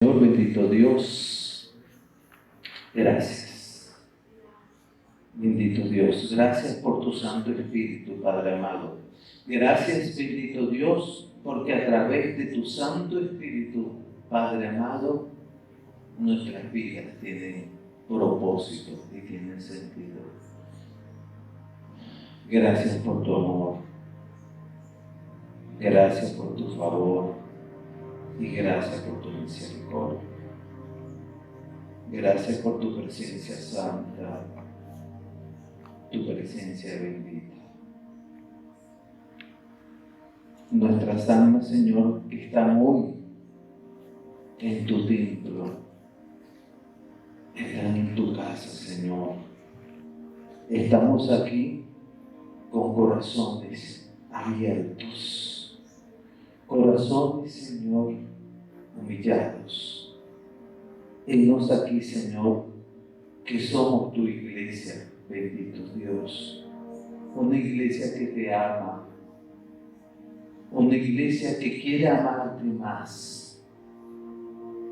Señor bendito Dios, gracias. Bendito Dios, gracias por tu Santo Espíritu, Padre amado. Gracias, bendito Dios, porque a través de tu Santo Espíritu, Padre amado, nuestras vidas tienen propósito y tienen sentido. Gracias por tu amor. Gracias por tu favor y gracias por tu misericordia. Gracias por tu presencia santa, tu presencia bendita. Nuestras almas, Señor, están hoy en tu templo, están en tu casa, Señor. Estamos aquí con corazones abiertos, corazones, Señor, humillados. Henos aquí, Señor, que somos tu iglesia, bendito Dios, una iglesia que te ama, una iglesia que quiere amarte más,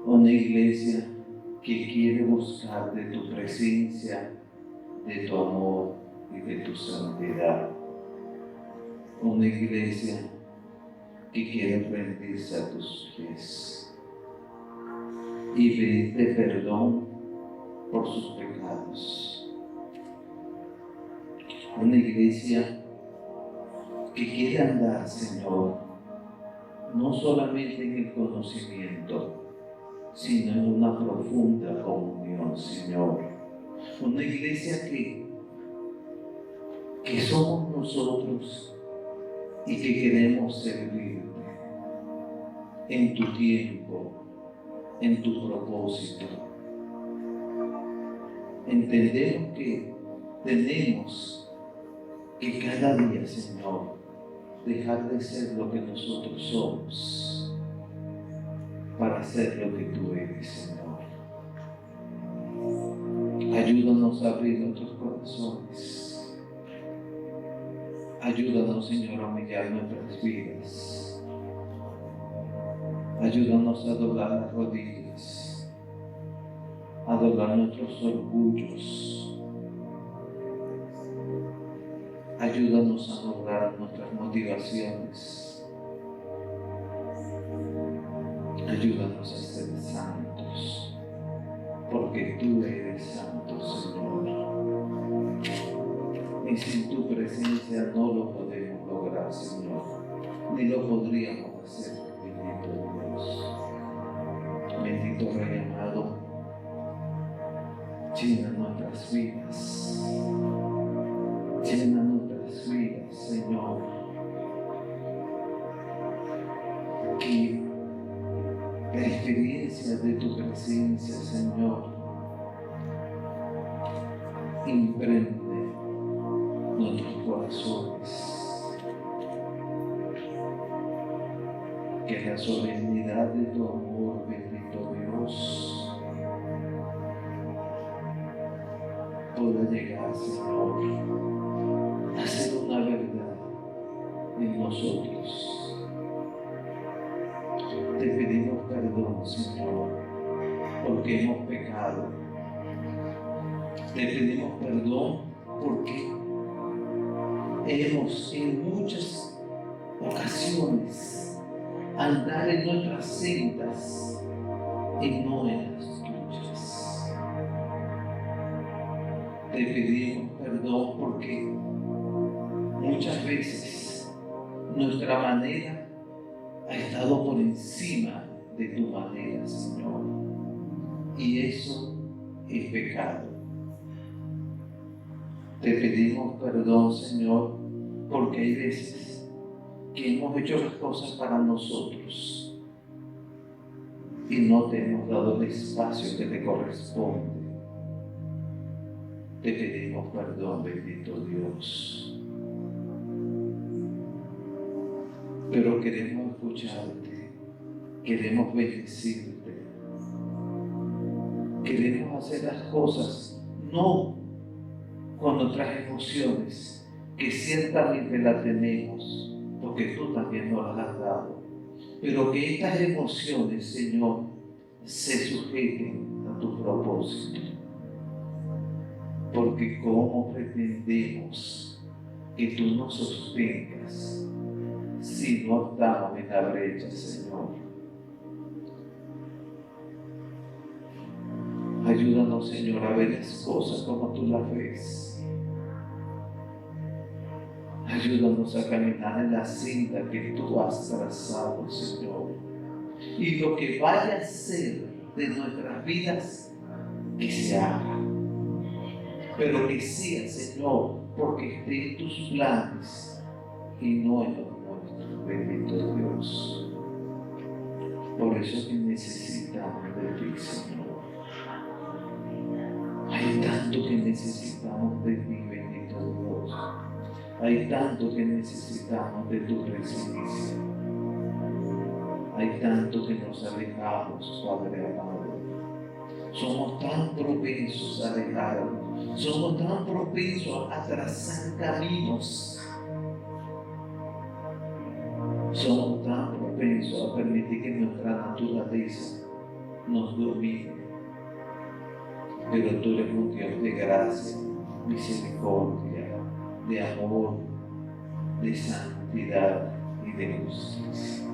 una iglesia que quiere buscar de tu presencia, de tu amor y de tu santidad, una iglesia que quiere rendirse a tus pies y pedirte perdón por sus pecados, una iglesia que quiere andar, Señor, no solamente en el conocimiento, sino en una profunda comunión, Señor. Una iglesia que somos nosotros y que queremos servirte en tu tiempo, en tu propósito. Entendemos que tenemos que cada día, Señor, dejar de ser lo que nosotros somos para ser lo que tú eres, Señor. Ayúdanos a abrir nuestros corazones. Ayúdanos, Señor, a humillar nuestras vidas. Ayúdanos a doblar las rodillas, a doblar nuestros orgullos. Ayúdanos a doblar nuestras motivaciones. Ayúdanos a ser santos, porque tú eres santo, Señor. Y sin tu presencia no lo podemos lograr, Señor, ni lo podríamos hacer, bendito Dios. Bendito Rey amado, llena nuestras vidas. Llena nuestras vidas, Señor. Que la experiencia de tu presencia, Señor, imprende nuestros corazones. Que la solemnidad de tu amor, bendito Dios, pueda llegar, Señor, a ser una verdad en nosotros. Te pedimos perdón, Señor, porque hemos pecado. Te pedimos perdón porque hemos en muchas ocasiones andar en nuestras sendas y no en las tuyas. Te pedimos perdón porque muchas veces nuestra manera ha estado por encima de tu manera, Señor. Y eso es pecado. Te pedimos perdón, Señor, porque hay veces que hemos hecho las cosas para nosotros y no te hemos dado el espacio que te corresponde. Te pedimos perdón, bendito Dios. Pero queremos escucharte, queremos bendecirte, queremos hacer las cosas no con nuestras emociones, que ciertamente las tenemos, porque tú también nos las has dado, pero que estas emociones, Señor, se sujeten a tu propósito. Porque ¿cómo pretendemos que tú nos sostengas si no estamos en la brecha, Señor? Ayúdanos, Señor, a ver las cosas como tú las ves. Ayúdanos a caminar en la senda que tú has trazado, Señor. Y lo que vaya a ser de nuestras vidas, que se haga. Pero que sea, Señor, porque esté en tus planes y no en los nuestros, bendito Dios. Por eso que necesitamos de ti, Señor. Hay tanto que necesitamos de ti, bendito Dios. Hay tanto que necesitamos de tu presencia. Hay tanto que nos alejamos, Padre amado. Somos tan propensos a alejarnos. Somos tan propensos a trazar caminos. Somos tan propensos a permitir que nuestra naturaleza nos domine. Pero tú eres un Dios de gracia, misericordia, de amor, de santidad y de justicia.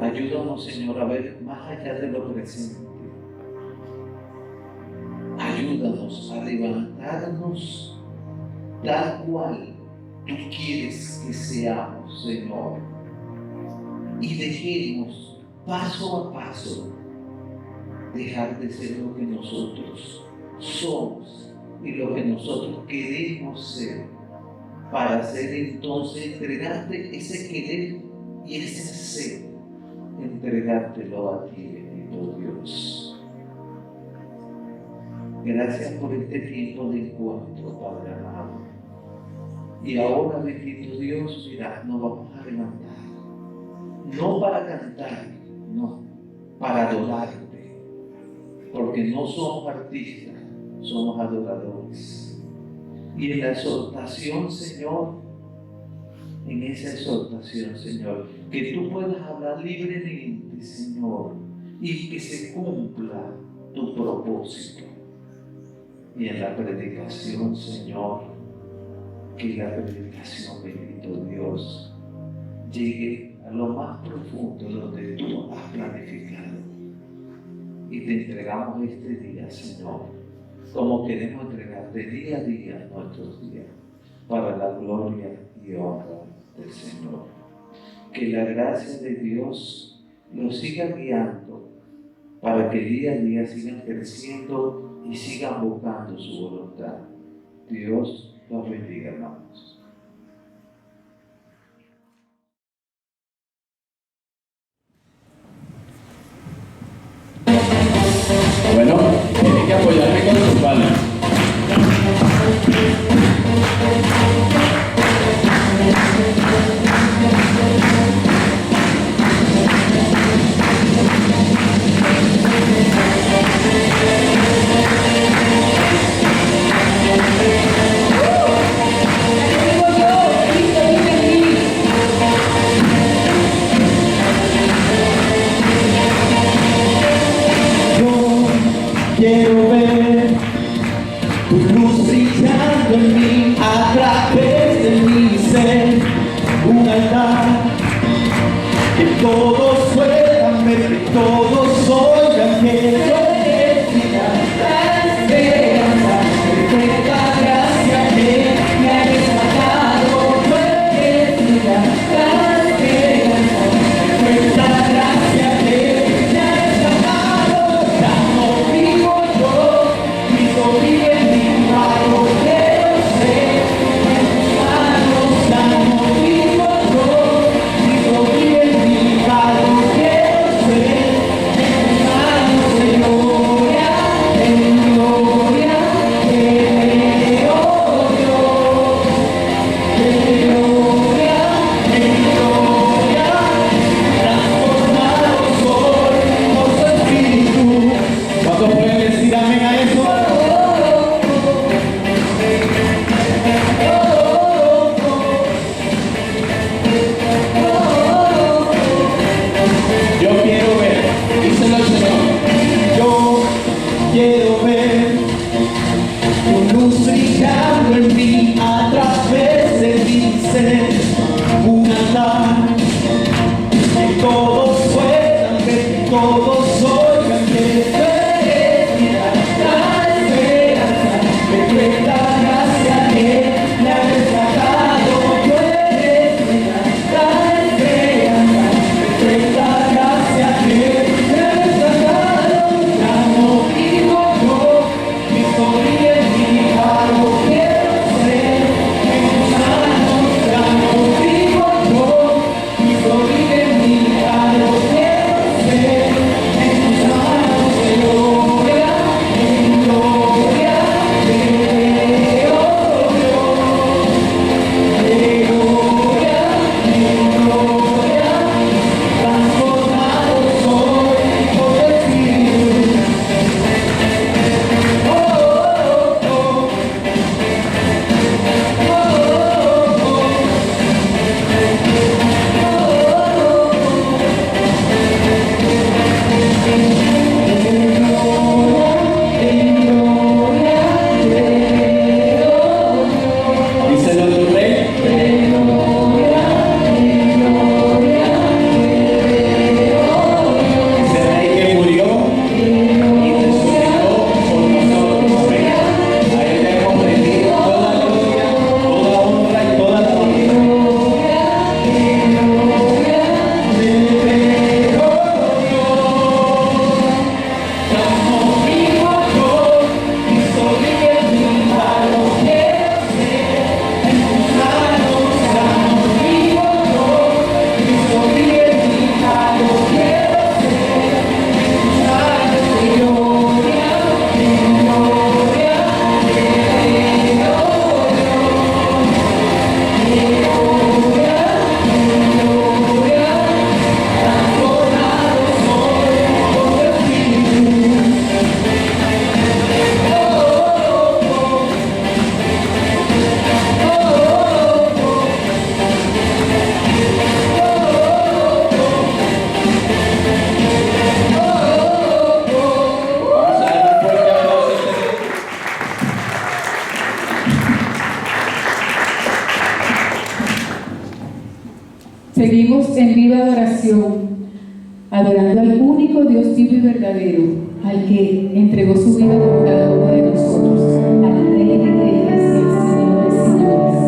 Ayúdanos, Señor, a ver más allá de lo presente. Ayúdanos a levantarnos tal cual tú quieres que seamos, Señor. Y dejemos paso a paso dejar de ser lo que nosotros somos y lo que nosotros queremos ser, para hacer entonces entregarte ese querer y ese ser, entregártelo a ti, bendito Dios. Gracias por este tiempo de encuentro, Padre amado. Y ahora, bendito Dios, mira, nos vamos a levantar, no para cantar, no, para adorarte. Porque no somos artistas, somos adoradores. Y en la exhortación, Señor, en esa exhortación, Señor, que tú puedas hablar libremente, Señor, y que se cumpla tu propósito. Y en la predicación, Señor, que la predicación, bendito Dios, llegue a lo más profundo donde tú has planificado. Y te entregamos este día, Señor, como queremos entregarte día a día nuestros días, para la gloria y honra del Señor. Que la gracia de Dios los siga guiando, para que día a día sigan creciendo y sigan buscando su voluntad. Dios los bendiga, hermanos. Bueno, tiene que apoyarme con sus palmas. Quiero ver tu luz brillando en mí, a través de mi ser, un altar que todos puedan ver, que todos oigan que yo eres la esperanza, perfecta gracia que me ha rescatado. Tú eres la esperanza, perfecta gracia que me ha rescatado. Ya no vivo yo, Cristo vive en mí, bajo quiero ser en tus manos. Ya no vivo yo, Cristo vive en mí, bajo quiero ser en tus manos, Señor. Seguimos en viva adoración, adorando al único Dios vivo y verdadero, al que entregó su vida por cada uno de nosotros, al Rey de Reyes y al Señor de Señores.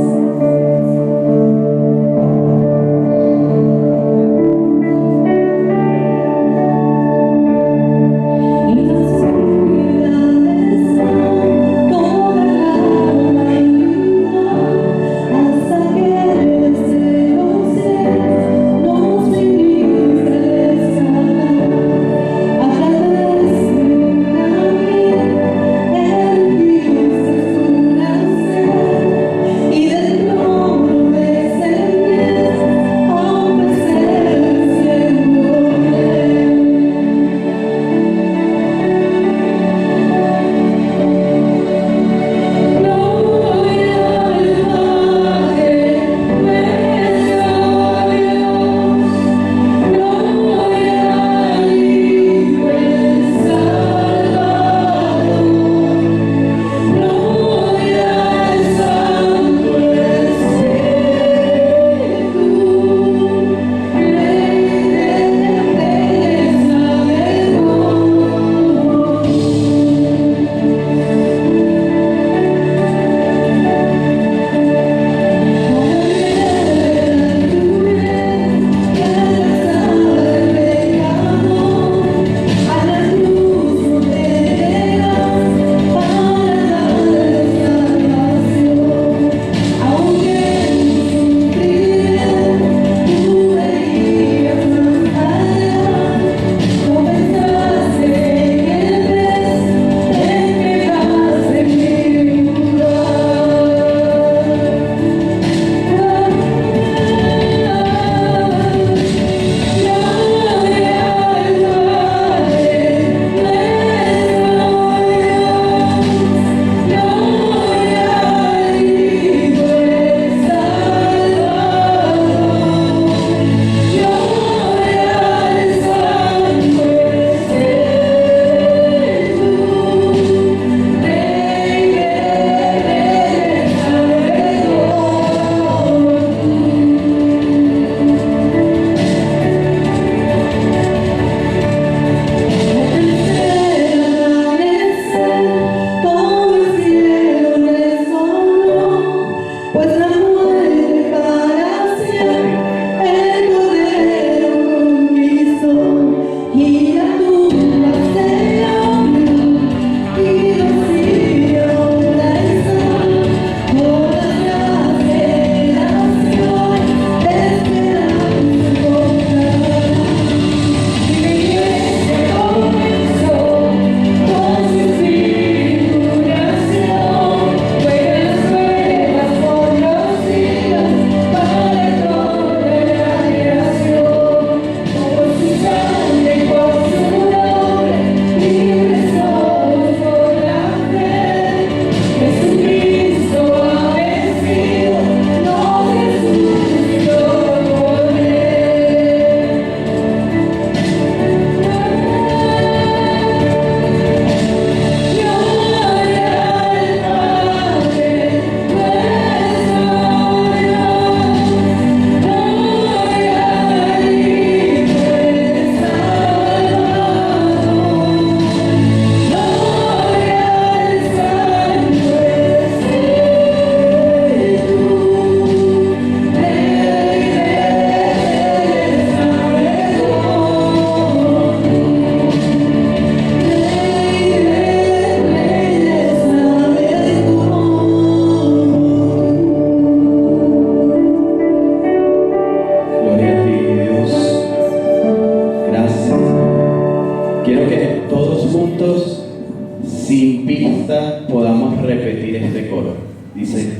sin pista podamos repetir este coro. Dice: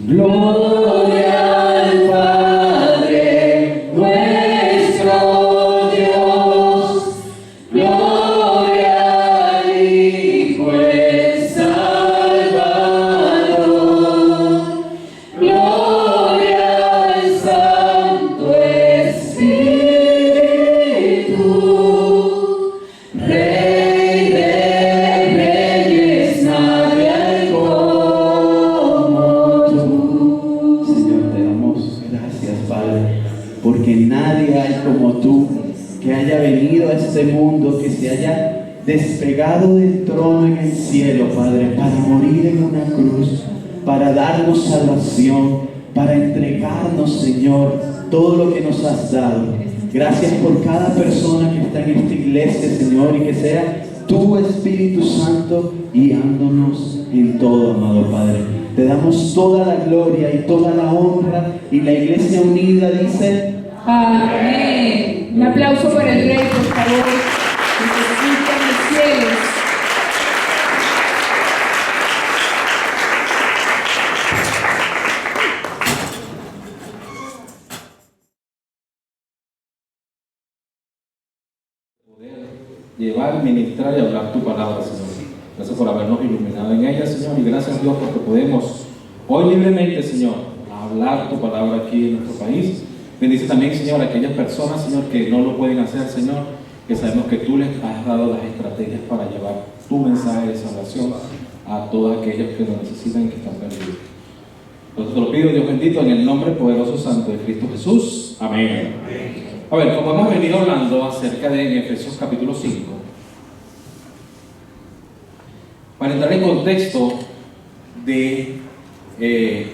Gloria al Padre nuestro Dios, gloria al Hijo el Salvador, gloria al Santo Espíritu, Rey de Reyes, nadie hay como tú. Señor, haya venido a este mundo, que se haya despegado del trono en el cielo, Padre, para morir en una cruz, para darnos salvación, para entregarnos, Señor, todo lo que nos has dado. Gracias por cada persona que está en esta iglesia, Señor, y que sea tu Espíritu Santo guiándonos en todo, amado Padre. Te damos toda la gloria y toda la honra, y la iglesia unida dice: amén. Un aplauso para el Rey, por favor, que se escucha en los cielos. Llevar, ministrar y hablar tu palabra, Señor. Gracias por habernos iluminado en ella, Señor, y gracias, Dios, porque podemos hoy libremente, Señor, hablar tu palabra aquí en nuestro país. Bendice también, Señor, a aquellas personas, Señor, que no lo pueden hacer, Señor, que sabemos que tú les has dado las estrategias para llevar tu mensaje de salvación a todos aquellos que lo necesitan y que están perdidos. Entonces te lo pido, Dios bendito, en el nombre poderoso santo de Cristo Jesús. Amén. A ver, como hemos venido hablando acerca de Efesios capítulo 5, para entrar en contexto de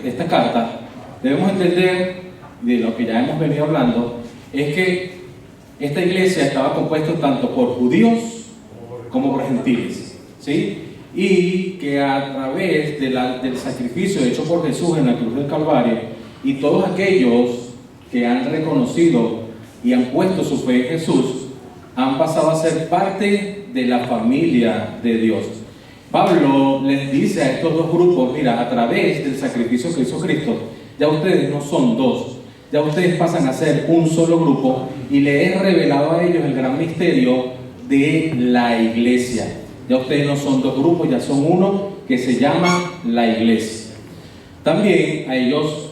esta carta, debemos entender de lo que ya hemos venido hablando, es que esta iglesia estaba compuesta tanto por judíos como por gentiles, ¿sí? Y que a través del sacrificio hecho por Jesús en la cruz del Calvario, y todos aquellos que han reconocido y han puesto su fe en Jesús, han pasado a ser parte de la familia de Dios. Pablo les dice a estos dos grupos: mira, a través del sacrificio que hizo Cristo, ya ustedes no son dos, ya ustedes pasan a ser un solo grupo, y le he revelado a ellos el gran misterio de la iglesia. Ya ustedes no son dos grupos, ya son uno, que se llama la iglesia. También a ellos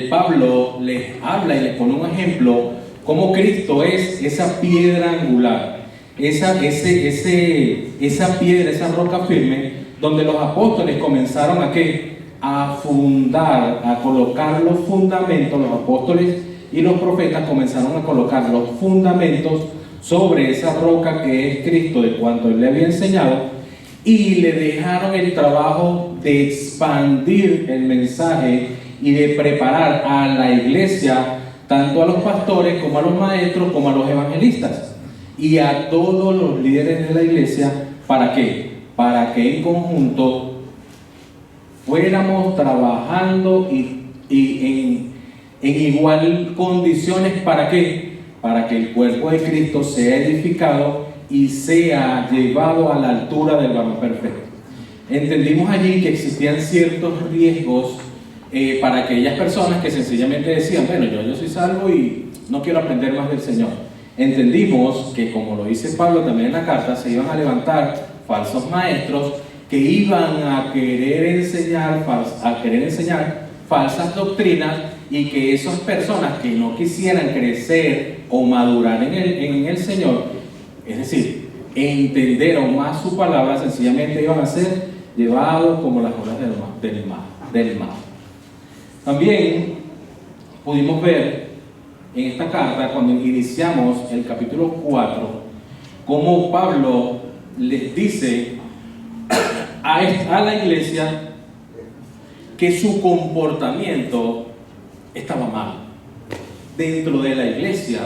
Pablo les habla y les pone un ejemplo cómo Cristo es esa piedra angular, esa piedra, esa roca firme, donde los apóstoles comenzaron a fundar, a colocar los fundamentos. Los apóstoles y los profetas comenzaron a colocar los fundamentos sobre esa roca que es Cristo, de cuanto Él le había enseñado, y le dejaron el trabajo de expandir el mensaje y de preparar a la iglesia, tanto a los pastores como a los maestros como a los evangelistas y a todos los líderes de la iglesia. ¿Para qué? Para que en conjunto fuéramos trabajando y en igual condiciones. ¿Para qué? Para que el cuerpo de Cristo sea edificado y sea llevado a la altura del varón perfecto. Entendimos allí que existían ciertos riesgos para aquellas personas que sencillamente decían: bueno, yo soy salvo y no quiero aprender más del Señor. Entendimos que, como lo dice Pablo también en la carta, se iban a levantar falsos maestros que iban a querer enseñar falsas doctrinas, y que esas personas que no quisieran crecer o madurar en el Señor, es decir, entender aún más su palabra, sencillamente iban a ser llevados como las olas del mar. También pudimos ver en esta carta, cuando iniciamos el capítulo 4, cómo Pablo les dice a la iglesia que su comportamiento estaba mal. Dentro de la iglesia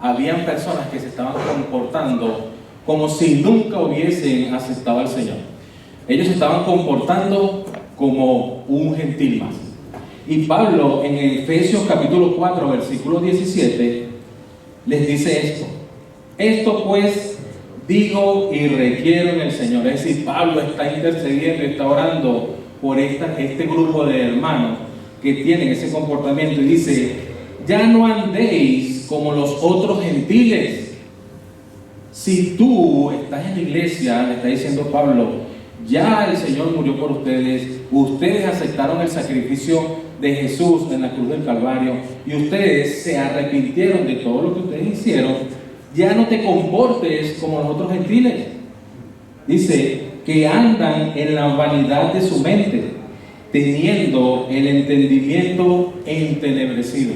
habían personas que se estaban comportando como si nunca hubiesen aceptado al Señor. Ellos se estaban comportando como un gentil más. Y Pablo, en Efesios capítulo 4, versículo 17, les dice esto pues digo y requiero en el Señor. Es decir, Pablo está intercediendo, está orando por este grupo de hermanos que tienen ese comportamiento, y dice: ya no andéis como los otros gentiles. Si tú estás en la iglesia, le está diciendo Pablo, ya el Señor murió por ustedes, ustedes aceptaron el sacrificio de Jesús en la cruz del Calvario, y ustedes se arrepintieron de todo lo que ustedes hicieron. Ya no te comportes como los otros gentiles. Dice que andan en la vanidad de su mente, teniendo el entendimiento entenebrecido.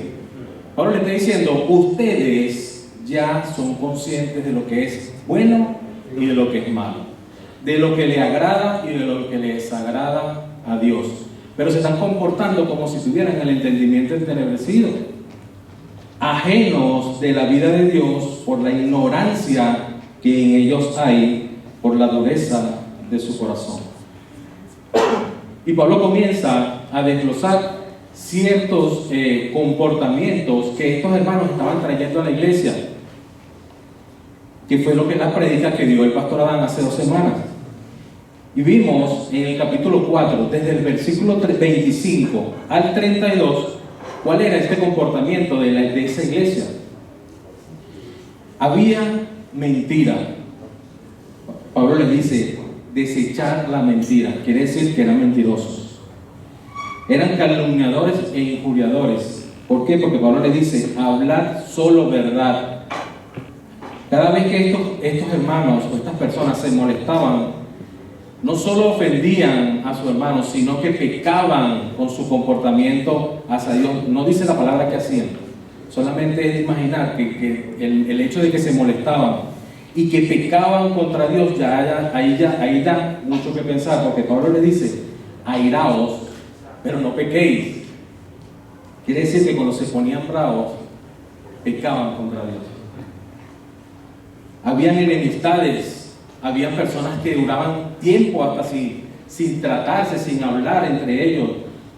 Pablo le está diciendo, ustedes ya son conscientes de lo que es bueno y de lo que es malo, de lo que le agrada y de lo que le desagrada a Dios, pero se están comportando como si tuvieran el entendimiento entenebrecido, ajenos de la vida de Dios por la ignorancia que en ellos hay, por la dureza de su corazón. Y Pablo comienza a desglosar ciertos comportamientos que estos hermanos estaban trayendo a la iglesia, que fue lo que la predica que dio el pastor Adán hace 2 semanas. Y vimos en el capítulo 4, desde el versículo 25 al 32, cuál era este comportamiento de esa iglesia. Había mentira. Pablo les dice, desechar la mentira. Quiere decir que eran mentirosos. Eran calumniadores e injuriadores. ¿Por qué? Porque Pablo les dice, hablar solo verdad. Cada vez que estos hermanos o estas personas se molestaban, no solo ofendían a sus hermanos, sino que pecaban con su comportamiento hacia Dios. No dice la palabra que hacían, solamente es imaginar que el hecho de que se molestaban y que pecaban contra Dios, ahí da mucho que pensar, porque Pablo le dice, airaos, pero no pequéis. Quiere decir que cuando se ponían bravos, pecaban contra Dios. Habían enemistades. Había personas que duraban tiempo hasta sin tratarse, sin hablar entre ellos,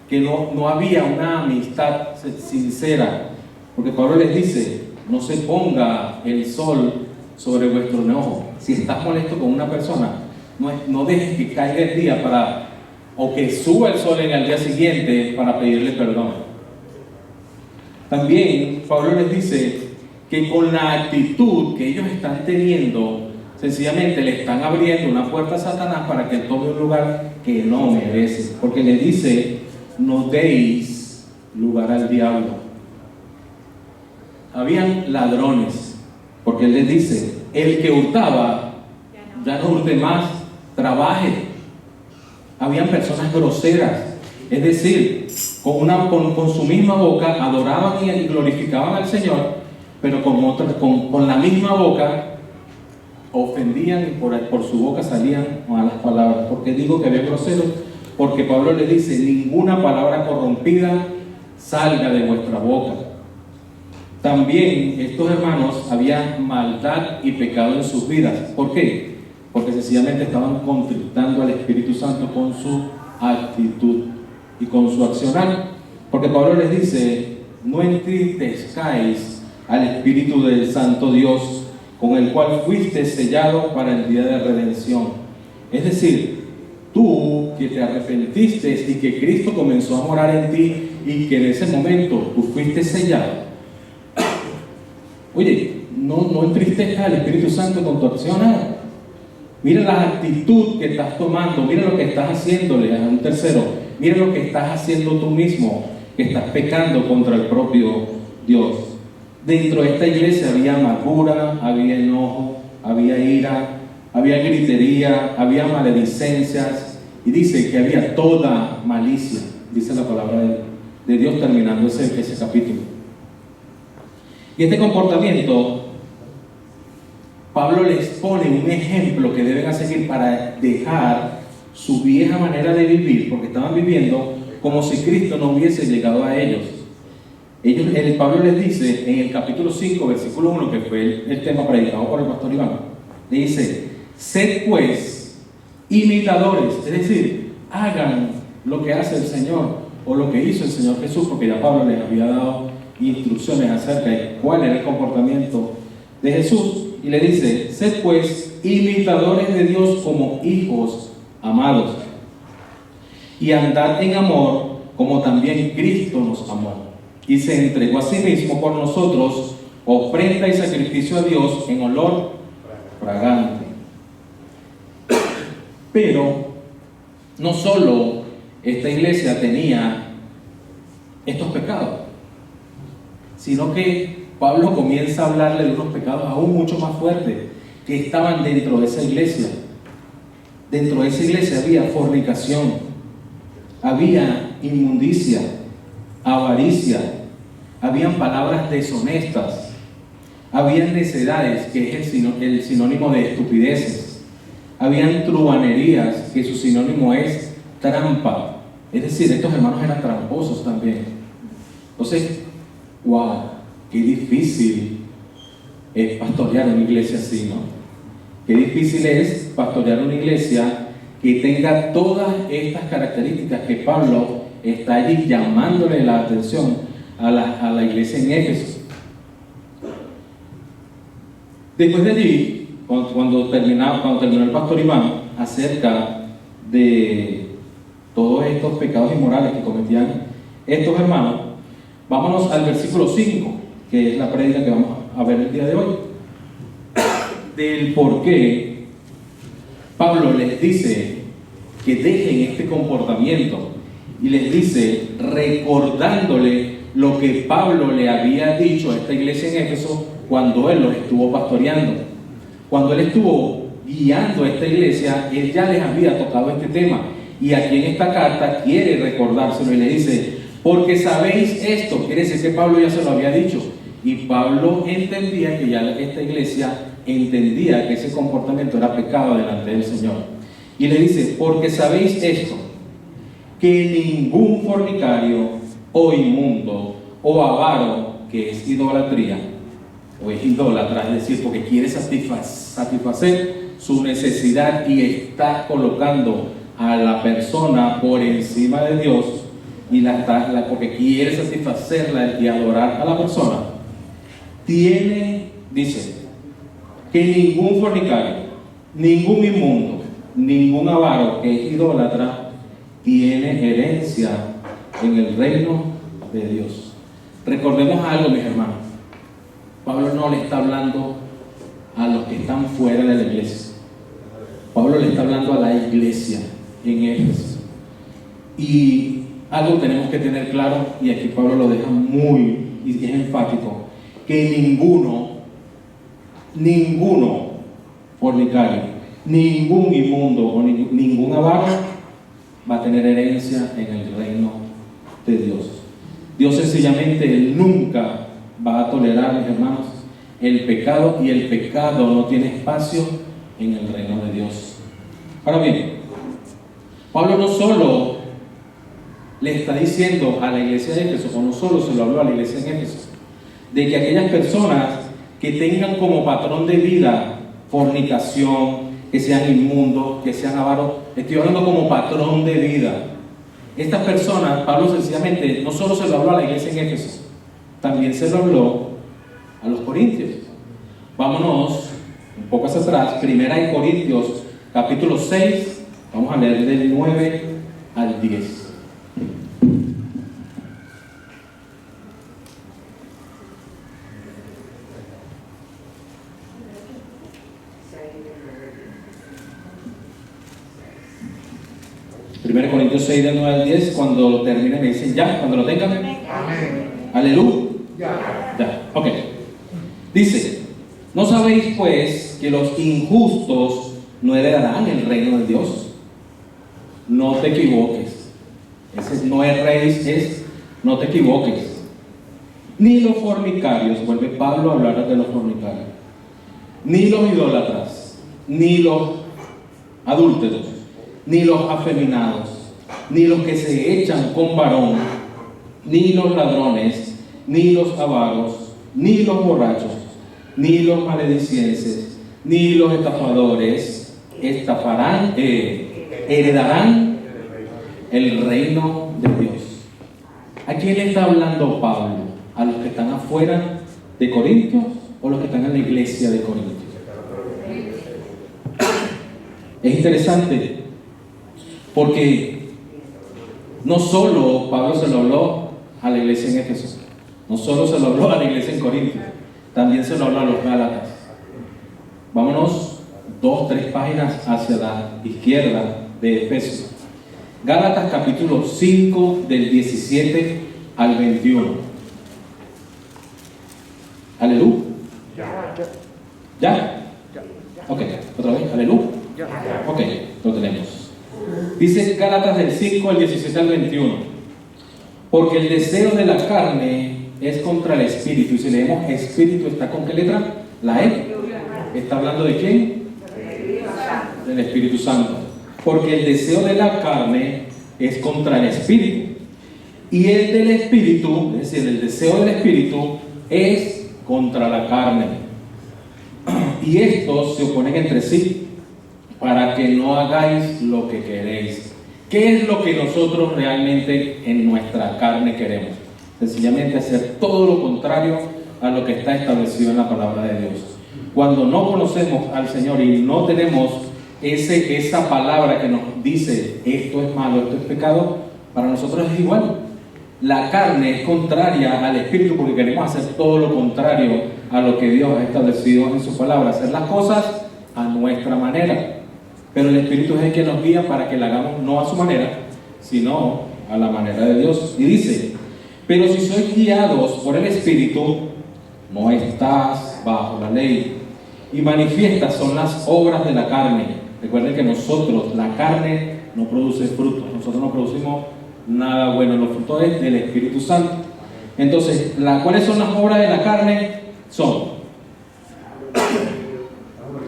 que no había una amistad sincera. Porque Pablo les dice, no se ponga el sol sobre vuestro enojo. Si estás molesto con una persona, no dejes que caiga el día o que suba el sol en el día siguiente para pedirle perdón. También Pablo les dice que con la actitud que ellos están teniendo, sencillamente le están abriendo una puerta a Satanás para que tome un lugar que no merece. Porque le dice, no deis lugar al diablo. Habían ladrones, porque él les dice, el que hurtaba, ya no hurte más, trabaje. Habían personas groseras, es decir, con su misma boca adoraban y glorificaban al Señor, pero con la misma boca ofendían y por su boca salían malas palabras. ¿Por qué digo que había groseros? Porque Pablo le dice, ninguna palabra corrompida salga de vuestra boca. También estos hermanos había maldad y pecado en sus vidas. ¿Por qué? Porque sencillamente estaban contristando al Espíritu Santo con su actitud y con su accionar. Porque Pablo les dice, no entristezcáis al Espíritu del Santo Dios, con el cual fuiste sellado para el día de redención. Es decir, tú que te arrepentiste y que Cristo comenzó a morar en ti y que en ese momento tú fuiste sellado. Oye, no entristezcas al Espíritu Santo con tu accionar. Mira la actitud que estás tomando, mira lo que estás haciéndole a un tercero, mira lo que estás haciendo tú mismo, que estás pecando contra el propio Dios. Dentro de esta iglesia había amargura, había enojo, había ira, había gritería, había maledicencias, y dice que había toda malicia, dice la palabra de Dios terminando ese capítulo. Y este comportamiento, Pablo les pone un ejemplo que deben seguir para dejar su vieja manera de vivir, porque estaban viviendo como si Cristo no hubiese llegado a ellos. Pablo les dice en el capítulo 5, versículo 1, que fue el tema predicado por el pastor Iván, le dice, sed pues imitadores, es decir, hagan lo que hace el Señor o lo que hizo el Señor Jesús, porque ya Pablo les había dado instrucciones acerca de cuál era el comportamiento de Jesús, y le dice, sed pues imitadores de Dios como hijos amados, y andad en amor como también Cristo nos amó y se entregó a sí mismo por nosotros, ofrenda y sacrificio a Dios en olor fragante. Pero no solo esta iglesia tenía estos pecados, sino que Pablo comienza a hablarle de unos pecados aún mucho más fuertes que estaban dentro de esa iglesia. Dentro de esa iglesia había fornicación, había inmundicia, avaricia, habían palabras deshonestas, habían necedades, que es el sinónimo de estupideces, habían truhanerías, que su sinónimo es trampa. Es decir, estos hermanos eran tramposos también. Entonces, wow, qué difícil es pastorear una iglesia así, ¿no? Qué difícil es pastorear una iglesia que tenga todas estas características que Pablo está allí llamándole la atención a la iglesia en Éfeso. Después de allí, cuando terminó el pastor Iván acerca de todos estos pecados inmorales que cometían estos hermanos, vámonos al versículo 5, que es la prédica que vamos a ver el día de hoy, del por qué Pablo les dice que dejen este comportamiento, y les dice, recordándole lo que Pablo le había dicho a esta iglesia en Éfeso cuando él los estuvo pastoreando. Cuando él estuvo guiando a esta iglesia, él ya les había tocado este tema, y aquí en esta carta quiere recordárselo y le dice, porque sabéis esto. Quiere decir que Pablo ya se lo había dicho, y Pablo entendía que ya esta iglesia entendía que ese comportamiento era pecado delante del Señor, y le dice, porque sabéis esto, que ningún fornicario o inmundo o avaro, que es idolatría o es idólatra, es decir, porque quiere satisfacer su necesidad y está colocando a la persona por encima de Dios, y porque quiere satisfacerla y adorar a la persona, dice que ningún fornicario, ningún inmundo, ningún avaro, que es idólatra, tiene herencia en el reino de Dios. Recordemos algo, mis hermanos. Pablo no le está hablando a los que están fuera de la iglesia. Pablo le está hablando a la iglesia en Éfeso. Y algo tenemos que tener claro, y aquí Pablo lo deja muy, y es enfático, que ninguno fornicario, ningún inmundo o ningún avaro va a tener herencia en el reino de Dios. Dios sencillamente nunca va a tolerar, mis hermanos, el pecado, y el pecado no tiene espacio en el reino de Dios. Ahora bien, Pablo no solo le está diciendo a la iglesia de Éfeso, o no solo se lo habló a la iglesia en Éfeso, de que aquellas personas que tengan como patrón de vida fornicación, que sean inmundos, que sean avaros, estoy hablando como patrón de vida. Estas personas, Pablo sencillamente no solo se lo habló a la iglesia en Éfeso, también se lo habló a los corintios. Vámonos un poco hacia atrás, 1 Corintios capítulo 6, vamos a leer del 9 al 10. Corintios 6 del 9 al 10, cuando termine me dicen ya, cuando lo tengan. Amén. Aleluya. Ya, ok. Dice, ¿no sabéis pues que los injustos no heredarán el reino de Dios? No te equivoques. Ese no es rey, es no te equivoques. Ni los fornicarios, vuelve Pablo a hablar de los fornicarios, ni los idólatras, ni los adúlteros, ni los afeminados, ni los que se echan con varón, ni los ladrones, ni los avaros, ni los borrachos, ni los maledicienses, ni los estafadores heredarán el reino de Dios. ¿A quién le está hablando Pablo? ¿A los que están afuera de Corintios o los que están en la iglesia de Corintios? Es interesante porque no solo Pablo se lo habló a la iglesia en Éfeso, no solo se lo habló a la iglesia en Corintios, también se lo habló a los Gálatas. Vámonos 2-3 páginas hacia la izquierda de Efesios. Gálatas capítulo 5 del 17 al 21. Aleluya. ¿Ya? Ok, otra vez, aleluya. Ok, lo tenemos. Dice Gálatas del 5 al 17 al 21. Porque el deseo de la carne es contra el espíritu. Y si leemos espíritu, ¿está con qué letra? La E. ¿Está hablando de quién? Del Espíritu Santo. Porque el deseo de la carne es contra el espíritu. Y el del espíritu, es decir, el deseo del espíritu es contra la carne. Y estos se oponen entre sí para que no hagáis lo que queréis. ¿Qué es lo que nosotros realmente en nuestra carne queremos? Sencillamente hacer todo lo contrario a lo que está establecido en la palabra de Dios. Cuando no conocemos al Señor y no tenemos esa palabra que nos dice esto es malo, esto es pecado, para nosotros es igual. La carne es contraria al espíritu porque queremos hacer todo lo contrario a lo que Dios ha establecido en su palabra, hacer las cosas a nuestra manera. Pero el espíritu es el que nos guía para que la hagamos no a su manera, sino a la manera de Dios. Y dice, pero si sois guiados por el espíritu, no estás bajo la ley. Y manifiestas son las obras de la carne. Recuerden que nosotros, la carne no produce frutos, nosotros no producimos nada bueno, los frutos es del Espíritu Santo. Entonces, ¿cuáles son las obras de la carne? Son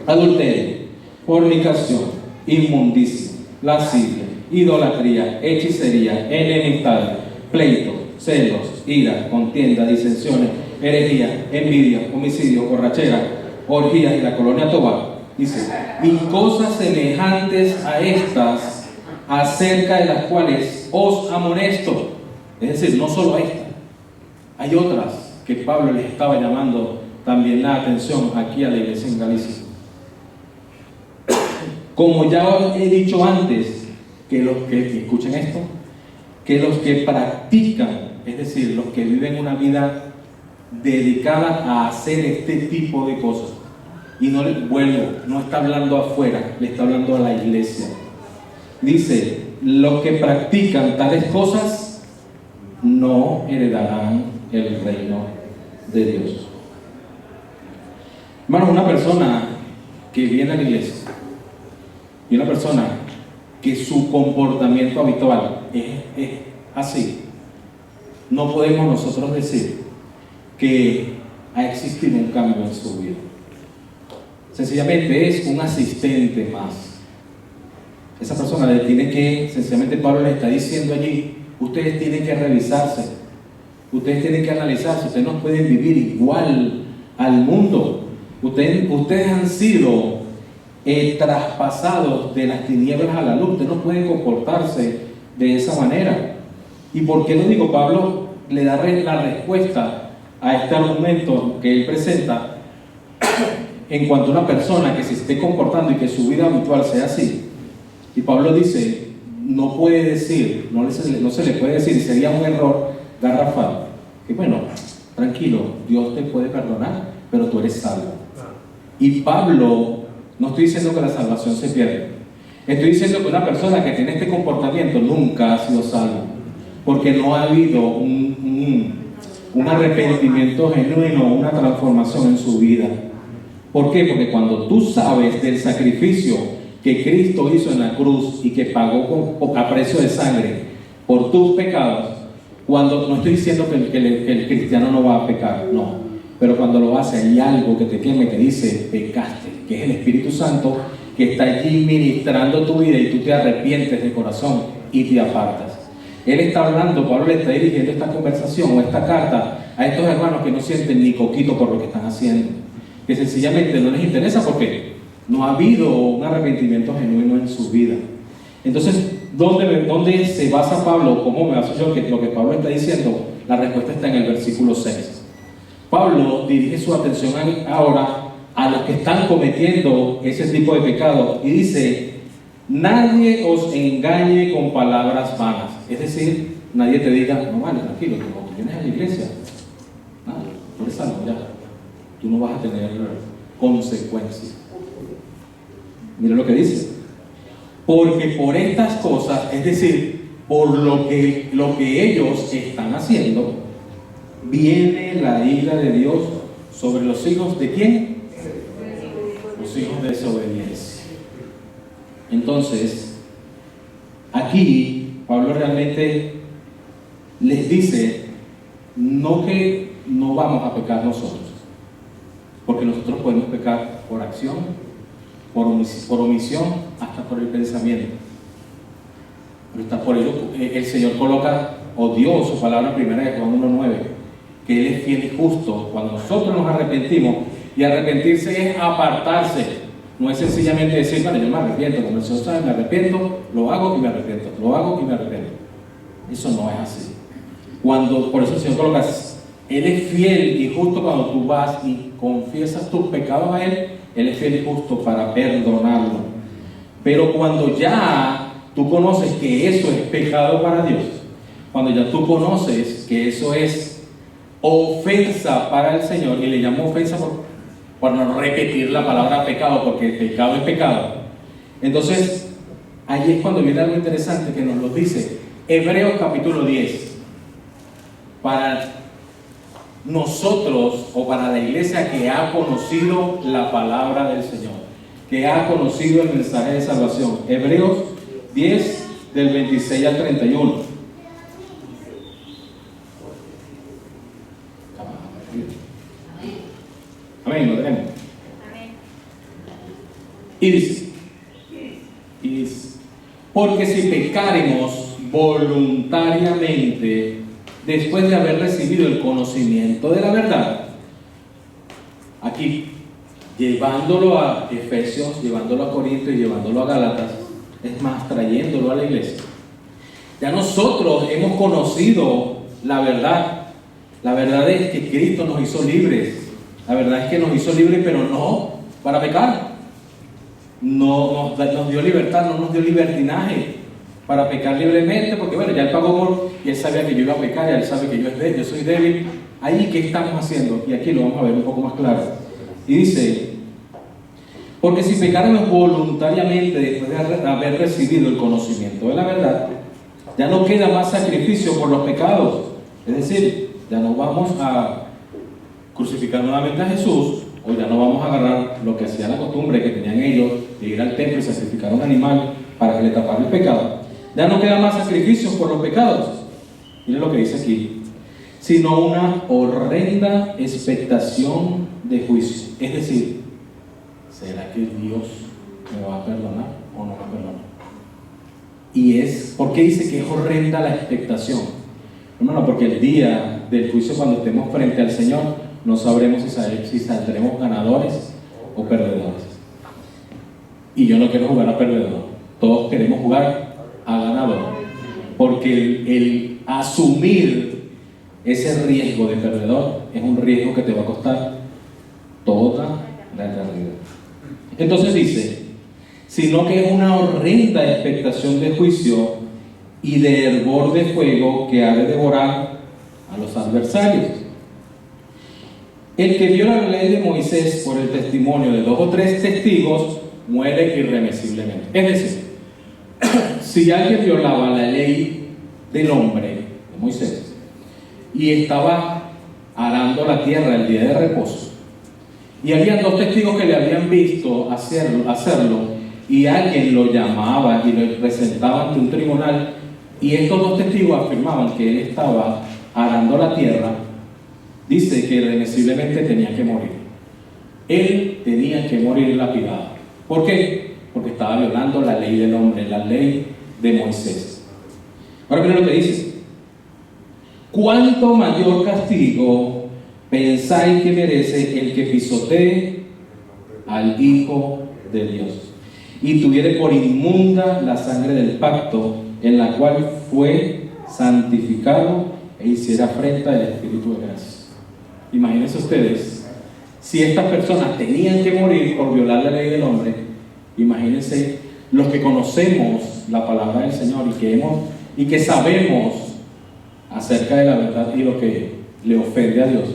adulterio, fornicación, inmundicia, lascivia, idolatría, hechicería, enemistad, pleito, celos, ira, contienda, disensiones, herejía, envidia, homicidio, borrachera, orgías y la colonia Tobá. Dice, y cosas semejantes a estas, acerca de las cuales os amonesto. Es decir, no solo a esta, hay otras que Pablo les estaba llamando también la atención aquí a la iglesia en Galicia. Como ya os he dicho antes, que los que escuchen esto, que los que practican, es decir, los que viven una vida dedicada a hacer este tipo de cosas, y no está hablando afuera, le está hablando a la iglesia. Dice, los que practican tales cosas no heredarán el reino de Dios. Hermanos, una persona que viene a la iglesia y una persona que su comportamiento habitual es así, no podemos nosotros decir que ha existido un cambio en su vida. Sencillamente es un asistente más. Esa persona le tiene que, sencillamente Pablo le está diciendo allí, ustedes tienen que revisarse, ustedes tienen que analizarse, ustedes no pueden vivir igual al mundo. Ustedes han sido traspasados de las tinieblas a la luz, ustedes no pueden comportarse de esa manera. ¿Y por qué lo digo? Pablo le da la respuesta a este argumento que él presenta en cuanto a una persona que se esté comportando y que su vida habitual sea así. Y Pablo dice, no puede decir, no se le puede decir, sería un error garrafal, que bueno, tranquilo, Dios te puede perdonar, pero tú eres salvo. Y Pablo, no estoy diciendo que la salvación se pierde, estoy diciendo que una persona que tiene este comportamiento nunca ha sido salvo, porque no ha habido un arrepentimiento genuino, una transformación en su vida. ¿Por qué? Porque cuando tú sabes del sacrificio que Cristo hizo en la cruz y que pagó a precio de sangre por tus pecados, no estoy diciendo que el cristiano no va a pecar, no, pero cuando lo hace hay algo que te quema y te dice pecaste, que es el Espíritu Santo que está allí ministrando tu vida y tú te arrepientes de corazón y te apartas. Él está hablando, Pablo le está dirigiendo esta conversación o esta carta a estos hermanos que no sienten ni coquito por lo que están haciendo, que sencillamente no les interesa porque no ha habido un arrepentimiento genuino en su vida. Entonces, ¿dónde se basa Pablo? ¿Cómo me baso yo que lo que Pablo está diciendo? La respuesta está en el versículo 6. Pablo dirige su atención ahora a los que están cometiendo ese tipo de pecado y dice, nadie os engañe con palabras vanas. Es decir, nadie te diga, no vale, tranquilo, cuando tú vienes a la iglesia, nada, tú eres salvo ya, tú no vas a tener consecuencias. Mira lo que dice, porque por estas cosas, es decir, por lo que ellos están haciendo, viene la ira de Dios sobre los hijos de ¿quién? Los hijos de desobediencia. Entonces, aquí Pablo realmente les dice no que no vamos a pecar nosotros, porque nosotros podemos pecar por acción, por omisión, hasta por el pensamiento. Pero está por ello el Señor coloca, o Dios, su palabra primera de Juan 1:9, que Él es fiel y justo cuando nosotros nos arrepentimos. Y arrepentirse es apartarse, no es sencillamente decir, vale, yo me arrepiento, como el Señor sabe, me arrepiento, lo hago y me arrepiento, lo hago y me arrepiento. Eso no es así. Por eso el Señor coloca, Él es fiel y justo cuando tú vas y confiesas tus pecados a Él es fiel y justo para perdonarlo. Pero cuando ya tú conoces que eso es pecado para Dios, cuando ya tú conoces que eso es ofensa para el Señor, y le llamo ofensa por no repetir la palabra pecado, porque pecado es pecado, entonces ahí es cuando viene algo interesante que nos lo dice Hebreos capítulo 10. Para nosotros, o para la iglesia que ha conocido la palabra del Señor, que ha conocido el mensaje de salvación, Hebreos 10 del 26 al 31. Amén, lo tenemos. Y dice, porque si pecáremos voluntariamente después de haber recibido el conocimiento de la verdad, aquí llevándolo a Efesios, llevándolo a Corintios y llevándolo a Gálatas, es más, trayéndolo a la iglesia, ya nosotros hemos conocido la verdad. La verdad es que Cristo nos hizo libres. La verdad es que nos hizo libres, pero no para pecar. No nos dio libertad, no nos dio libertinaje para pecar libremente, porque bueno, ya Él pagó y Él sabía que yo iba a pecar, ya Él sabe que yo soy débil. Ahí, ¿qué estamos haciendo? Y aquí lo vamos a ver un poco más claro. Y dice, porque si pecáramos voluntariamente después de haber recibido el conocimiento de la verdad, ya no queda más sacrificio por los pecados. Es decir, ya no vamos a crucificar nuevamente a Jesús, o ya no vamos a agarrar lo que hacía la costumbre que tenían ellos de ir al templo y sacrificar un animal para que le tapara el pecado. Ya no queda más sacrificios por los pecados. Miren lo que dice aquí, sino una horrenda expectación de juicio. Es decir, ¿será que Dios me va a perdonar o no me va a perdonar? Y ¿por qué dice que es horrenda la expectación? Hermano, porque el día del juicio, cuando estemos frente al Señor, no sabremos si saldremos ganadores o perdedores. Y yo no quiero jugar a perdedor. Todos queremos jugar a ganador. Porque el asumir ese riesgo de perdedor es un riesgo que te va a costar toda la eternidad. Entonces dice, sino que es una horrenda expectación de juicio y de hervor de fuego que ha de devorar a los adversarios. El que viola la ley de Moisés por el testimonio de 2 o 3 testigos muere irremisiblemente. Es decir, si alguien violaba la ley del hombre, de Moisés, y estaba arando la tierra el día de reposo, y había 2 testigos que le habían visto hacerlo, y alguien lo llamaba y lo presentaba ante un tribunal, y estos 2 testigos afirmaban que él estaba arando la tierra, dice que irremisiblemente tenía que morir. Él tenía que morir lapidado. ¿Por qué? Porque estaba violando la ley del hombre, la ley de Moisés. Ahora miren lo que dice. ¿Cuánto mayor castigo pensáis que merece el que pisotee al Hijo de Dios y tuviere por inmunda la sangre del pacto en la cual fue santificado e hiciera afrenta al Espíritu de gracia? Imagínense ustedes, si estas personas tenían que morir por violar la ley del hombre, imagínense los que conocemos la palabra del Señor y que sabemos acerca de la verdad y lo que le ofende a Dios,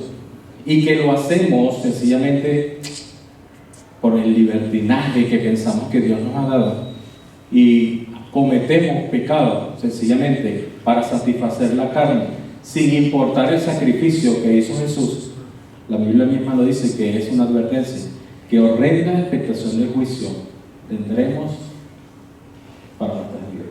y que lo hacemos sencillamente por el libertinaje que pensamos que Dios nos ha dado, y cometemos pecado sencillamente para satisfacer la carne, sin importar el sacrificio que hizo Jesús. La Biblia misma lo dice, que es una advertencia, que horrenda expectación del juicio tendremos para nuestras vidas.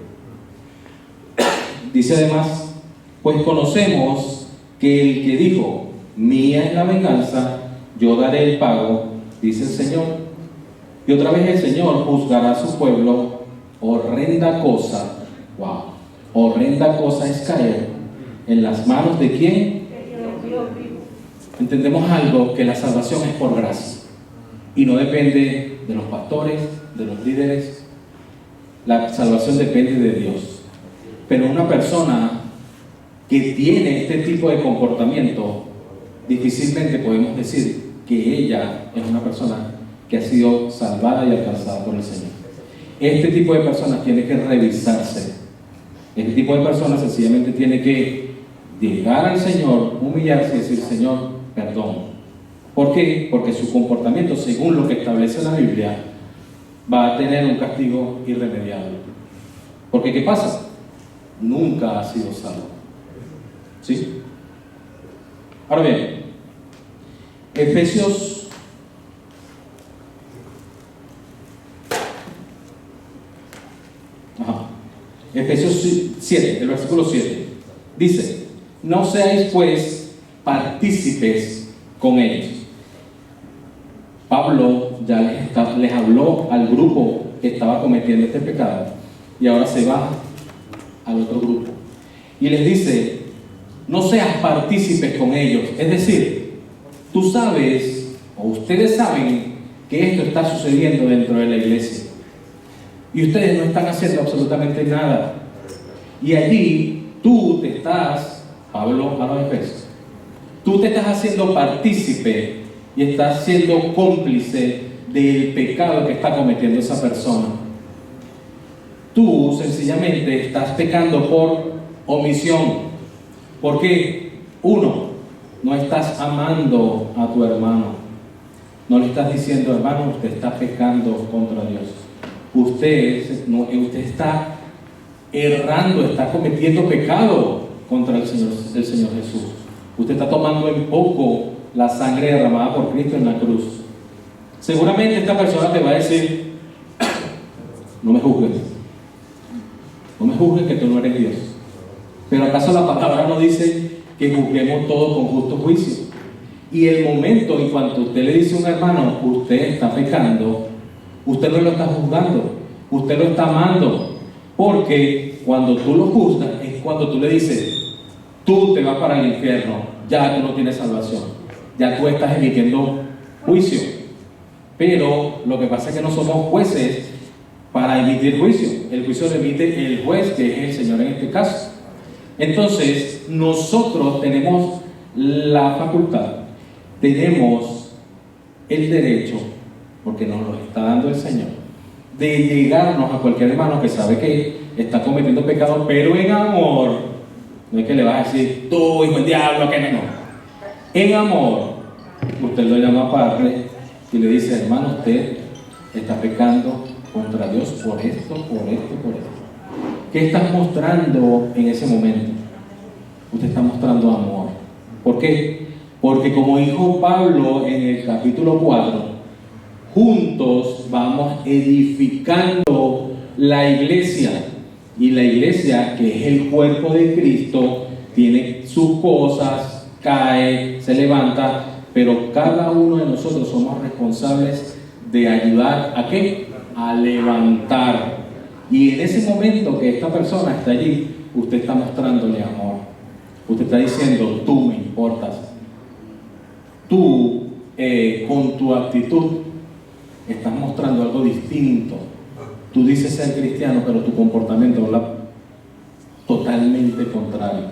Dice además, pues conocemos que el que dijo, mía es la venganza, yo daré el pago, dice el Señor. Y otra vez el Señor juzgará a su pueblo. Horrenda cosa, wow, horrenda cosa es caer en las manos de ¿quién? Entendemos algo, que la salvación es por gracia y no depende de los pastores, de los líderes. La salvación depende de Dios. Pero una persona que tiene este tipo de comportamiento, difícilmente podemos decir que ella es una persona que ha sido salvada y alcanzada por el Señor. Este tipo de personas tiene que revisarse. Este tipo de personas sencillamente tiene que llegar al Señor, humillarse y decir: Señor, perdón. ¿Por qué? Porque su comportamiento, según lo que establece la Biblia, va a tener un castigo irremediable. Porque ¿qué pasa? Nunca ha sido salvo. ¿Sí? Ahora bien, Efesios Efesios 7, el versículo 7, dice: no seáis pues partícipes con ellos. Pablo ya les habló al grupo que estaba cometiendo este pecado y ahora se va al otro grupo y les dice: no seas partícipes con ellos. Es decir, tú sabes, o ustedes saben, que esto está sucediendo dentro de la iglesia y ustedes no están haciendo absolutamente nada, y allí tú te estás, Pablo a los Efesios, tú te estás haciendo partícipe y estás siendo cómplice del pecado que está cometiendo esa persona. Tú sencillamente estás pecando por omisión. ¿Por qué? Uno, no estás amando a tu hermano. No le estás diciendo: hermano, usted está pecando contra Dios. Usted está errando, está cometiendo pecado contra el Señor Jesús. Usted está tomando en poco la sangre derramada por Cristo en la cruz. Seguramente esta persona te va a decir: no me juzgues. No me juzgues, que tú no eres Dios. Pero ¿acaso la palabra no dice que juzguemos todo con justo juicio? Y el momento en cuanto usted le dice a un hermano: usted está pecando, usted no lo está juzgando, usted lo está amando. Porque cuando tú lo juzgas es cuando tú le dices: tú te vas para el infierno, ya tú no tienes salvación, ya tú estás emitiendo juicio. Pero lo que pasa es que no somos jueces para emitir juicio. El juicio lo emite el juez, que es el Señor en este caso. Entonces, nosotros tenemos la facultad, tenemos el derecho, porque nos lo está dando el Señor, de llegarnos a cualquier hermano que sabe que está cometiendo pecado, pero en amor. No es que le vas a decir: tú, hijo del diablo, que no. En amor, usted lo llama aparte y le dice: hermano, usted está pecando contra Dios por esto, por esto, por esto. ¿Qué estás mostrando en ese momento? Usted está mostrando amor. ¿Por qué? Porque, como dijo Pablo en el capítulo 4, juntos vamos edificando la iglesia. Y la iglesia, que es el cuerpo de Cristo, tiene sus cosas, cae, se levanta, pero cada uno de nosotros somos responsables de ayudar ¿a qué? A levantar. Y en ese momento que esta persona está allí, usted está mostrándole amor. Usted está diciendo: tú me importas. Tú, con tu actitud, estás mostrando algo distinto. Tú dices ser cristiano, pero tu comportamiento es totalmente contrario.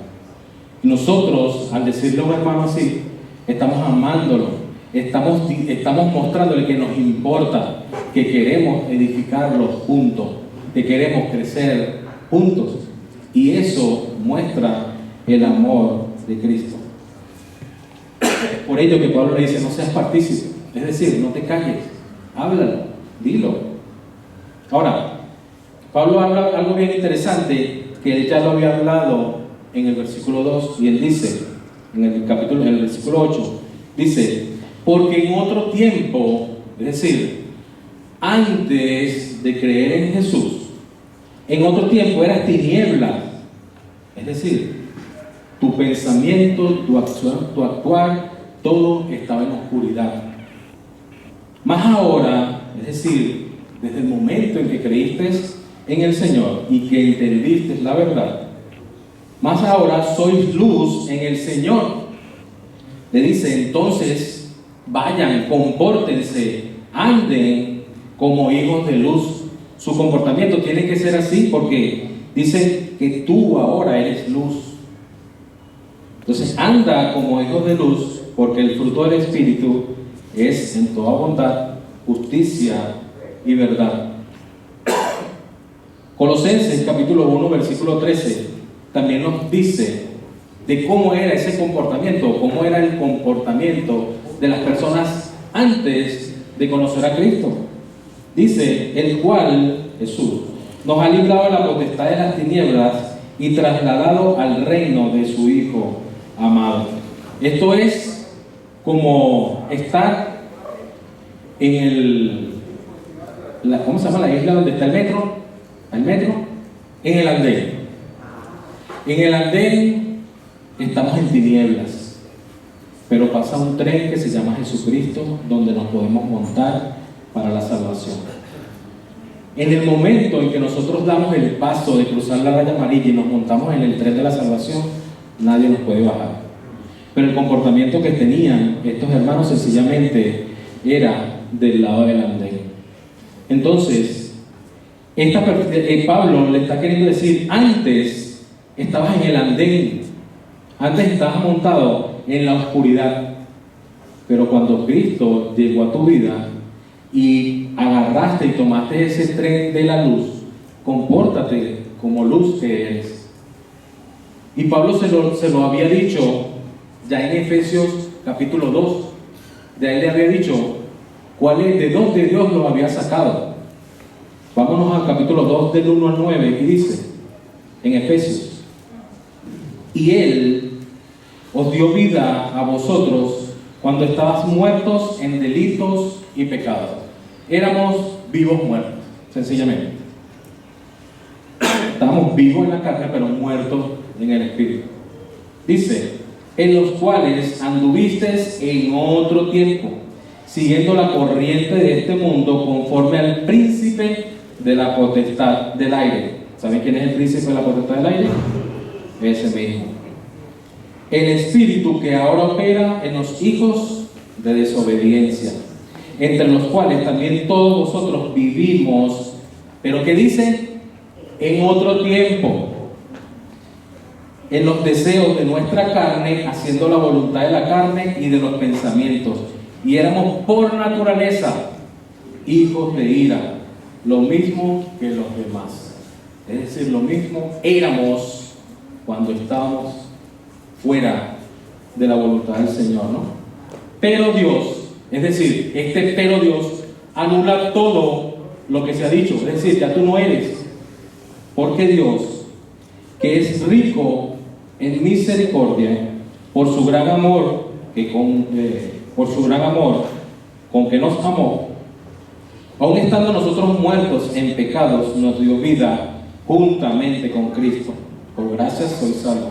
Nosotros, al decirle a un hermano así, estamos amándolo, estamos mostrándole que nos importa, que queremos edificarlos juntos, que queremos crecer juntos. Y eso muestra el amor de Cristo. Por ello que Pablo le dice: no seas partícipe. Es decir, no te calles, háblalo, dilo. Ahora, Pablo habla algo bien interesante, que él ya lo había hablado en el versículo 2, y él dice, en el versículo 8, dice: porque en otro tiempo, es decir, antes de creer en Jesús, en otro tiempo eras tiniebla. Es decir, tu pensamiento, tu acción, tu actuar, todo estaba en oscuridad. Más ahora, es decir, desde el momento en que creíste en el Señor y que entendiste la verdad, más ahora sois luz en el Señor. Le dice, entonces, vayan, compórtense, anden como hijos de luz. Su comportamiento tiene que ser así porque dice que tú ahora eres luz. Entonces, anda como hijos de luz, porque el fruto del Espíritu es en toda bondad, justicia y verdad. Colosenses capítulo 1, versículo 13, también nos dice de cómo era ese comportamiento, cómo era el comportamiento de las personas antes de conocer a Cristo. Dice, el cual, Jesús, nos ha librado de la potestad de las tinieblas y trasladado al reino de su Hijo amado. Esto es como estar en ¿cómo se llama la isla donde está el metro? ¿El metro? En el andén. En el andén estamos en tinieblas, pero pasa un tren que se llama Jesucristo, donde nos podemos montar para la salvación. En el momento en que nosotros damos el paso de cruzar la raya amarilla y nos montamos en el tren de la salvación, nadie nos puede bajar. Pero el comportamiento que tenían estos hermanos sencillamente era del lado del andén. Entonces, Pablo le está queriendo decir, antes estabas en el andén, antes estabas montado en la oscuridad, pero cuando Cristo llegó a tu vida y agarraste y tomaste ese tren de la luz, compórtate como luz que eres. Y Pablo se lo había dicho ya en Efesios capítulo 2, de ahí le había dicho de dónde Dios lo había sacado. Vámonos al capítulo 2 del 1 al 9 y dice en Efesios, y Él os dio vida a vosotros cuando estabas muertos en delitos y pecados. Éramos vivos muertos, sencillamente. Estábamos vivos en la carne, pero muertos en el espíritu. Dice, en los cuales anduvisteis en otro tiempo, siguiendo la corriente de este mundo, conforme al príncipe de la potestad del aire. ¿Saben quién es el príncipe de la potestad del aire? Ese mismo. El espíritu que ahora opera en los hijos de desobediencia, entre los cuales también todos vosotros vivimos, pero ¿qué dice? En otro tiempo, en los deseos de nuestra carne, haciendo la voluntad de la carne y de los pensamientos. Y éramos por naturaleza hijos de ira, lo mismo que los demás. Es decir, lo mismo éramos cuando estábamos fuera de la voluntad del Señor, ¿no? Pero Dios, es decir, pero Dios anula todo lo que se ha dicho. Es decir, ya tú no eres. Porque Dios, que es rico en misericordia, por su gran amor con que nos amó, aun estando nosotros muertos en pecados, nos dio vida juntamente con Cristo. Por gracia soy salvo.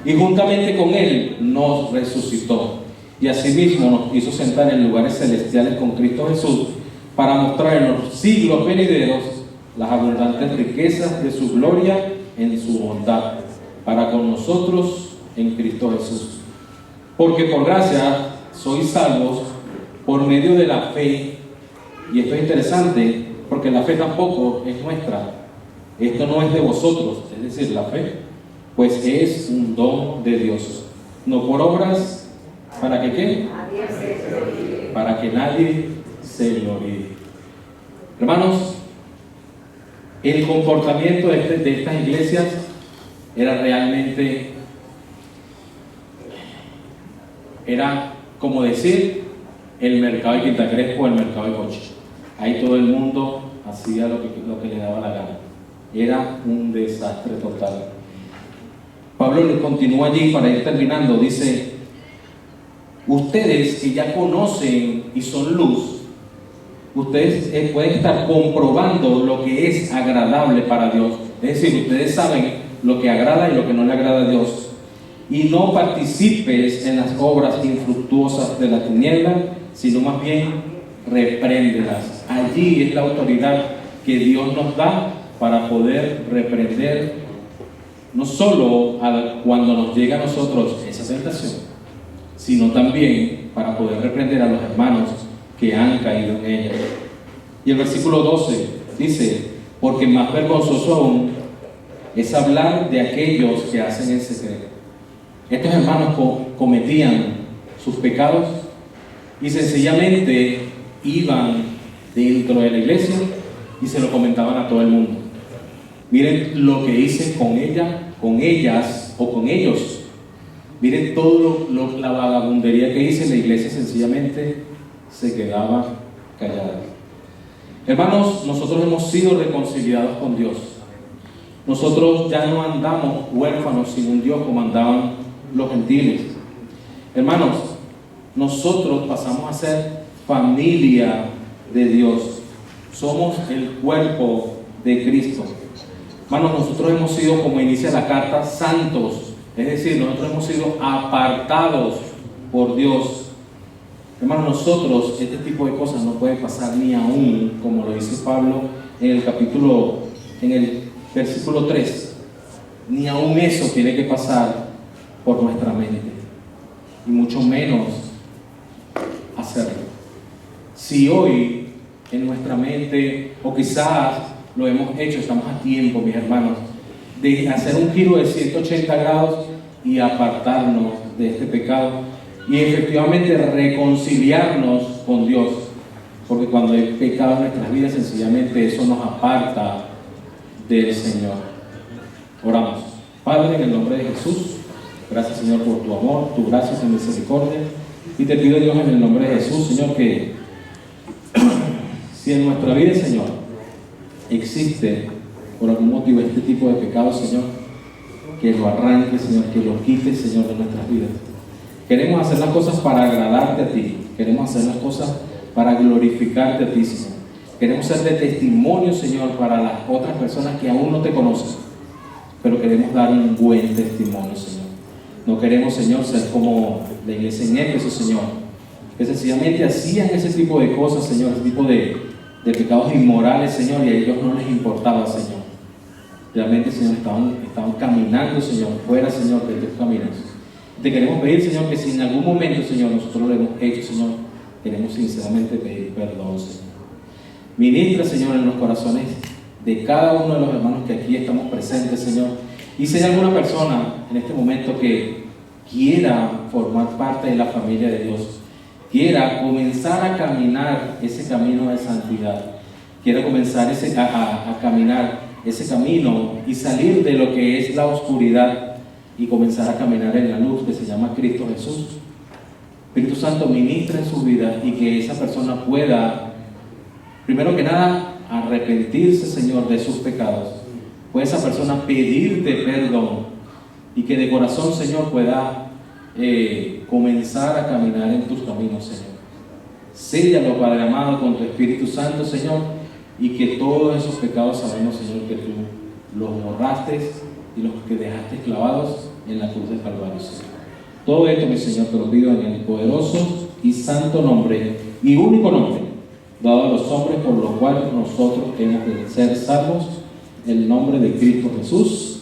Y juntamente con Él nos resucitó. Y asimismo nos hizo sentar en lugares celestiales con Cristo Jesús, para mostrar en los siglos venideros las abundantes riquezas de su gloria en su bondad, para con nosotros en Cristo Jesús. Porque por gracia sois salvos por medio de la fe. Y esto es interesante, porque la fe tampoco es nuestra. Esto no es de vosotros, es decir, la fe, pues es un don de Dios. No por obras, ¿para que qué? Para que nadie se gloríe. Hermanos, el comportamiento de estas iglesias era realmente, era como decir el mercado de Quinta Crespo o el mercado de Coche. Ahí todo el mundo hacía lo que le daba la gana. Era un desastre total. Pablo le continúa allí para ir terminando. Dice, ustedes que ya conocen y son luz, ustedes pueden estar comprobando lo que es agradable para Dios. Es decir, ustedes saben lo que agrada y lo que no le agrada a Dios. y no participes en las obras infructuosas de la tiniebla, sino más bien repréndelas. Allí es la autoridad que Dios nos da para poder reprender, no solo cuando nos llega a nosotros esa tentación, sino también para poder reprender a los hermanos que han caído en ella. Y el versículo 12 dice: porque más vergonzoso aún es hablar de aquellos que hacen en secreto. Estos hermanos cometían sus pecados y sencillamente iban dentro de la iglesia y se lo comentaban a todo el mundo. Miren lo que hice con ella, con ellas o con ellos. Miren todo la vagabundería que hice. La iglesia sencillamente se quedaba callada. Hermanos, nosotros hemos sido reconciliados con Dios. Nosotros ya no andamos huérfanos sin un Dios como andaban los gentiles. Hermanos, nosotros pasamos a ser familia de Dios. Somos el cuerpo de Cristo. Hermanos, nosotros hemos sido, como inicia la carta, santos. Es decir, nosotros hemos sido apartados por Dios. Hermanos, nosotros, este tipo de cosas no puede pasar ni aún, como lo dice Pablo en el versículo 3. Ni aún eso tiene que pasar por nuestra mente. Y mucho menos hacerlo. Si hoy en nuestra mente, o quizás lo hemos hecho, estamos a tiempo, mis hermanos, de hacer un giro de 180 grados y apartarnos de este pecado y efectivamente reconciliarnos con Dios, porque cuando hay pecado en nuestras vidas, sencillamente eso nos aparta del Señor. Oramos. Padre, en el nombre de Jesús, gracias, Señor, por tu amor, tu gracia, tu misericordia, y te pido, Dios, en el nombre de Jesús, Señor, que si en nuestra vida, Señor, existe por algún motivo este tipo de pecado, Señor, que lo arranque, Señor, que lo quite, Señor, de nuestras vidas. Queremos hacer las cosas para agradarte a ti. Queremos hacer las cosas para glorificarte a ti, Señor. Queremos ser de testimonio, Señor, para las otras personas que aún no te conocen. Pero queremos dar un buen testimonio, Señor. No queremos, Señor, ser como la iglesia en Éfeso, Señor, que sencillamente hacían ese tipo de cosas, Señor, ese tipo de pecados inmorales, Señor, y a ellos no les importaba, Señor. Realmente, Señor, estaban caminando, Señor, fuera, Señor, de tus caminos. Te queremos pedir, Señor, que si en algún momento, Señor, nosotros lo hemos hecho, Señor, queremos sinceramente pedir perdón, Señor. Ministra, Señor, en los corazones de cada uno de los hermanos que aquí estamos presentes, Señor. Y si hay alguna persona en este momento que quiera formar parte de la familia de Dios, quiera comenzar a caminar ese camino de santidad, quiera comenzar a caminar ese camino y salir de lo que es la oscuridad y comenzar a caminar en la luz que se llama Cristo Jesús. Espíritu Santo, ministra en su vida y que esa persona pueda, primero que nada, arrepentirse, Señor, de sus pecados. Puede esa persona pedirte perdón y que de corazón, Señor, pueda comenzar a caminar en tus caminos, Señor. Séllalo, Padre amado, con tu Espíritu Santo, Señor, y que todos esos pecados sabemos, Señor, que tú los borraste y los que dejaste clavados en la cruz del Calvario, Señor. Todo esto, mi Señor, te lo pido en el poderoso y santo nombre y único nombre dado a los hombres por lo cual nosotros hemos de ser salvos, el nombre de Cristo Jesús.